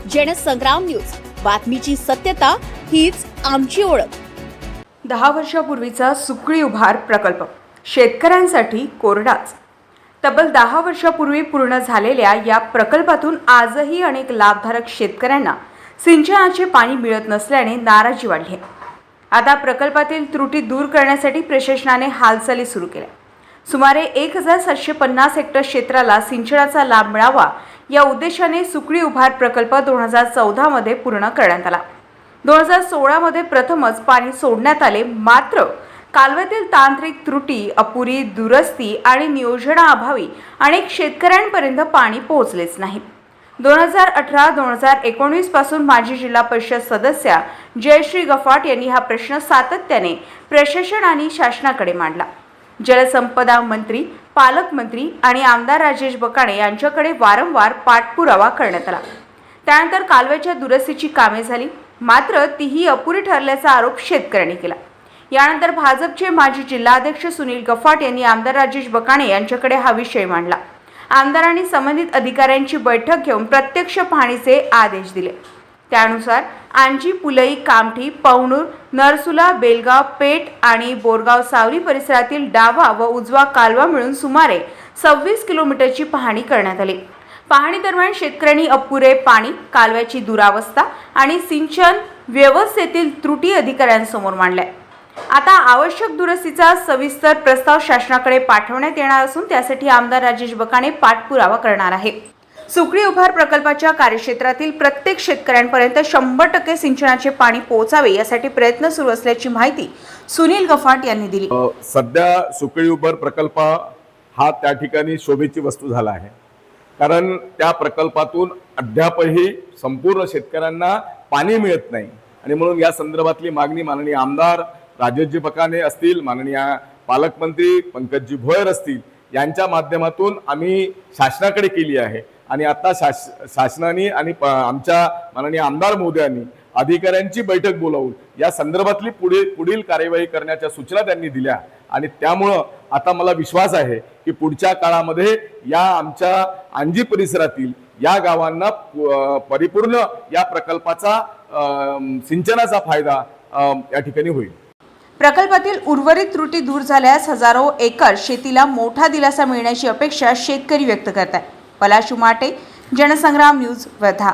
Jansangram news, बातमीची सत्यता हीच आमची ओळख। 10 वर्षापूर्वीचा सुकळी उभार प्रकल्प शेतकऱ्यांसाठी कोरडाच। तब्बल 10 वर्षापूर्वी पूर्ण झालेल्या या प्रकल्पातून आजही अनेक लाभधारक शेतकऱ्यांना सिंचनाचे पाणी मिळत नसल्याने नाराजी वाढली आहे। आता प्रकल्पातील त्रुटी दूर करण्यासाठी प्रशासनाने हालचाली सुरू केल्या। सुमारे 1750 हेक्टर क्षेत्राला सिंचनाचा लाभ मिळावा या उद्देशाने सुकळी उभार प्रकल्प 2014 मध्ये पूर्ण करण्यात आला। 2016 मध्ये प्रथमच पाणी सोडण्यात आले, मात्र कालव्यातील तांत्रिक त्रुटी, अपुरी दुरुस्ती आणि नियोजनाअभावी अनेक शेतकऱ्यांपर्यंत पाणी पोहोचलेच नाही। 2018-2019 पासून माजी जिल्हा परिषद सदस्य जयश्री गफाट यांनी हा प्रश्न सातत्याने प्रशासन आणि शासनाकडे मांडला। जलसंपदा मंत्री, पालकमंत्री आणि आमदार राजेश बकाणे यांच्याकडे वारंवार पाठपुरावा करण्यात आला। त्यानंतर कालव्याच्या दुरुस्तीची कामे झाली, मात्र तीही अपुरी ठरल्याचा आरोप शेतकऱ्यांनी केला। यानंतर भाजपचे माजी जिल्हाध्यक्ष सुनील गफाट यांनी आमदार राजेश बकाणे यांच्याकडे हा विषय मांडला। आमदारांनी संबंधित अधिकाऱ्यांची बैठक घेऊन प्रत्यक्ष पाहणीचे आदेश दिले। त्यानुसार आंजी, पुलई, कामठी, पवणूर, नरसुला, बेलगाव, पेठ आणि बोरगाव सावली परिसरातील डावा व उजवा कालवा मिळून सुमारे 26 किलोमीटरची पाहणी करण्यात आली। पाहणी दरम्यान शेतकऱ्यांनी अपुरे पाणी, कालव्याची दुरावस्था आणि सिंचन व्यवस्थेतील त्रुटी अधिकाऱ्यांसमोर मांडल्या। आता आवश्यक दुरुस्तीचा सविस्तर प्रस्ताव शासनाकडे पाठवण्यात येणार असून त्यासाठी आमदार राजेश बकाणे पाठपुरावा करणार आहे। सुकळी उभार प्रकल्पाच्या कार्यक्षेत्रातील प्रत्येक शेतकऱ्यांपर्यंत 100% सिंचनाचे पाणी पोहोचावे यासाठी प्रयत्न सुरू असल्याची माहिती सुनील गफाट यांनी दिली। सध्या सुकळी उभार प्रकल्प हा त्या ठिकाणी शोभेची वस्तू झाला आहे, कारण त्या प्रकल्पातून अद्यापही संपूर्ण शेतकऱ्यांना पाणी मिळत नाही आणि म्हणून या संदर्भातली मागणी माननीय आमदार राजेशजी बकाणे असतील, माननीय पालकमंत्री पंकजी भोयर असतील यांच्या माध्यमातून आम्ही शासनाकडे केली आहे। आणि आता शासनाने आणि आमच्या माननीय आमदार महोदयांनी अधिकाऱ्यांची बैठक बोलावून या संदर्भातली पुढील कार्यवाही करण्याच्या सूचना त्यांनी दिल्या आणि त्यामुळं आता मला विश्वास आहे की पुढच्या काळामध्ये या आमच्या आंजी परिसरातील या गावांना परिपूर्ण या प्रकल्पाचा सिंचनाचा फायदा या ठिकाणी होईल। प्रकल्पातील उर्वरित त्रुटी दूर झाल्यास हजारो एकर शेतीला मोठा दिलासा मिळण्याची अपेक्षा शेतकरी व्यक्त करतात। पलाश उमाटे, जनसंग्राम न्यूज, वर्धा।